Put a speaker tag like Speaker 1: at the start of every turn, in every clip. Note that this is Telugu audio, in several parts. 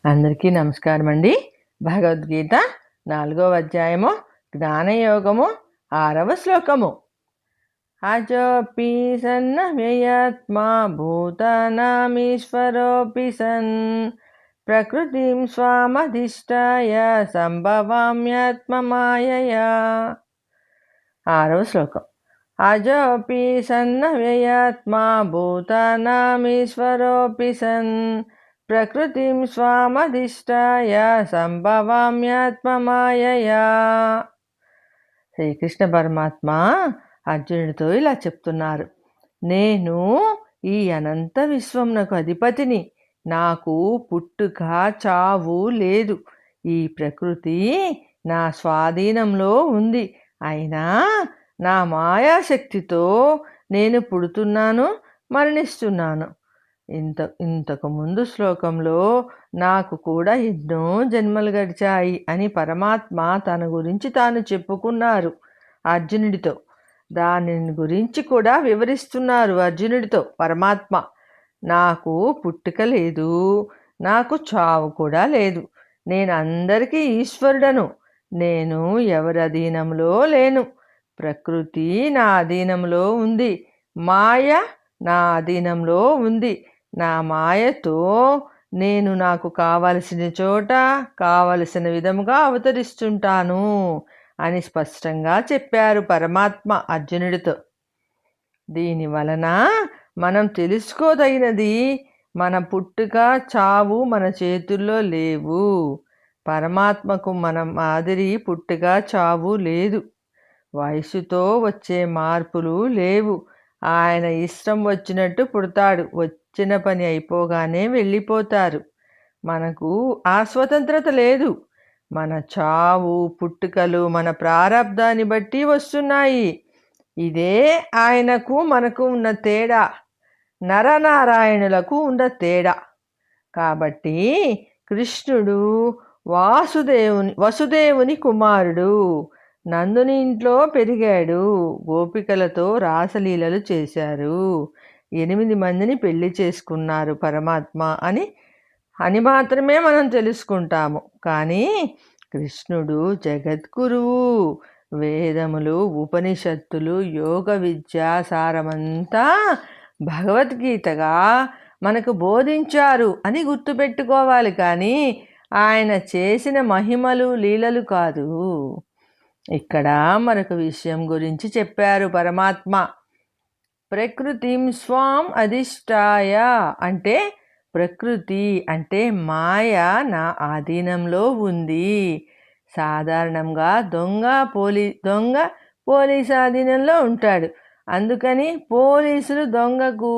Speaker 1: అందరికీ నమస్కారం అండి. భగవద్గీత 4వ అధ్యాయము జ్ఞానయోగము 6వ శ్లోకము. అజోపి సన్న వ్యయాత్మా భూతానామీశ్వరోపి సన్ ప్రకృతిం స్వామధిష్టాయ సంభవామ్యాత్మమాయయా. 6వ శ్లోకం. అజోపి సన్న వ్యయాత్మా భూతానామీశ్వరోపి సన్ ప్రకృతిం స్వామధిష్టాయ సంభవామ్యాత్మమాయయా. శ్రీకృష్ణ పరమాత్మ అర్జునుడితో ఇలా చెప్తున్నారు. నేను ఈ అనంత విశ్వంనకు అధిపతిని. నాకు పుట్టుక చావు లేదు. ఈ ప్రకృతి నా స్వాధీనంలో ఉంది. అయినా నా మాయాశక్తితో నేను పుడుతున్నాను, మరణిస్తున్నాను. ఇంతకు ముందు శ్లోకంలో నాకు కూడా ఎన్నో జన్మలు గడిచాయి అని పరమాత్మ తన గురించి తాను చెప్పుకున్నారు అర్జునుడితో. దాని గురించి కూడా వివరిస్తున్నారు అర్జునుడితో పరమాత్మ. నాకు పుట్టుక లేదు, నాకు చావు కూడా లేదు. నేను అందరికీ ఈశ్వరుడను. నేను ఎవరి అధీనంలో లేను. ప్రకృతి నా అధీనంలో ఉంది. మాయ నా అధీనంలో ఉంది. నా మాయతో నేను నాకు కావలసిన చోట కావలసిన విధముగా అవతరిస్తుంటాను అని స్పష్టంగా చెప్పారు పరమాత్మ అర్జునుడితో. దీని వలన మనం తెలుసుకోదగినది, మన పుట్టుక చావు మన చేతుల్లో లేవు. పరమాత్మకు మన మాదిరి పుట్టుక చావు లేదు. వయసుతో వచ్చే మార్పులు లేవు. ఆయన ఇష్టం వచ్చినట్టు పుడతాడు, వచ్చిన పని అయిపోగానే వెళ్ళిపోతారు. మనకు ఆ స్వతంత్రత లేదు. మన చావు పుట్టుకలు మన ప్రారబ్ధాన్ని బట్టి వస్తున్నాయి. ఇదే ఆయనకు మనకు ఉన్న తేడా, నరనారాయణులకు ఉన్న తేడా. కాబట్టి కృష్ణుడు వసుదేవుని కుమారుడు. నందుని ఇంట్లో పెరిగాడు. గోపికలతో రాసలీలలు చేశారు. 8 మందిని పెళ్లి చేసుకున్నారు పరమాత్మ అని మాత్రమే మనం తెలుసుకుంటాము. కానీ కృష్ణుడు జగద్గురువు. వేదములు, ఉపనిషత్తులు, యోగ విద్యా సారమంతా భగవద్గీతగా మనకు బోధించారు అని గుర్తుపెట్టుకోవాలి. కానీ ఆయన చేసిన మహిమలు లీలలు కాదు. ఇక్కడ మరొక విషయం గురించి చెప్పారు పరమాత్మ. ప్రకృతిం స్వాం అధిష్టాయ అంటే ప్రకృతి అంటే మాయ నా ఆధీనంలో ఉంది. సాధారణంగా దొంగ పోలీసు ఆధీనంలో ఉంటాడు. అందుకని పోలీసులు దొంగకు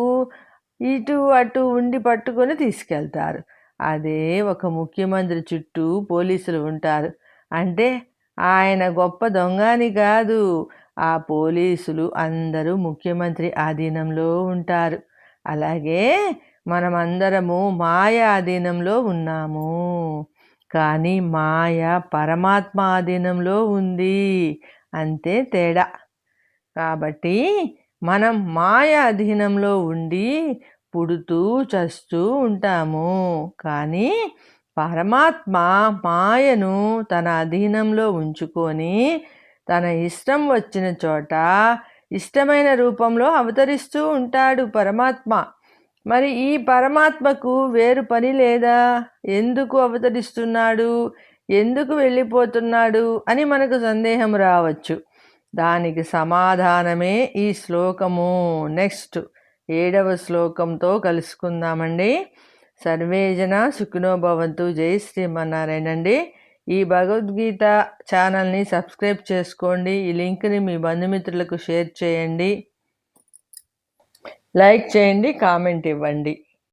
Speaker 1: ఇటు అటు ఉండి పట్టుకొని తీసుకెళ్తారు. అదే ఒక ముఖ్యమంత్రి చుట్టూ పోలీసులు ఉంటారు. అంటే ఆయన గొప్ప దొంగని కాదు. ఆ పోలీసులు అందరూ ముఖ్యమంత్రి ఆధీనంలో ఉంటారు. అలాగే మనమందరము మాయ ఆధీనంలో ఉన్నాము. కానీ మాయ పరమాత్మ ఆధీనంలో ఉంది. అంతే తేడా. కాబట్టి మనం మాయ అధీనంలో ఉండి పుడుతూ చస్తూ ఉంటాము. కానీ పరమాత్మ మాయను తన అధీనంలో ఉంచుకొని తన ఇష్టం వచ్చిన చోట ఇష్టమైన రూపంలో అవతరిస్తూ ఉంటాడు పరమాత్మ. మరి ఈ పరమాత్మకు వేరు పని లేదా? ఎందుకు అవతరిస్తున్నాడు, ఎందుకు వెళ్ళిపోతున్నాడు అని మనకు సందేహం రావచ్చు. దానికి సమాధానమే ఈ శ్లోకము. నెక్స్ట్ 7వ శ్లోకంతో కలుసుకుందామండి. సర్వేజన సుఖినో భవంతు. జై శ్రీమన్నారాయణ అండి. ఈ భగవద్గీత ఛానల్ని సబ్స్క్రైబ్ చేసుకోండి. ఈ లింక్ని మీ బంధుమిత్రులకు షేర్ చేయండి, లైక్ చేయండి, కామెంట్ ఇవ్వండి.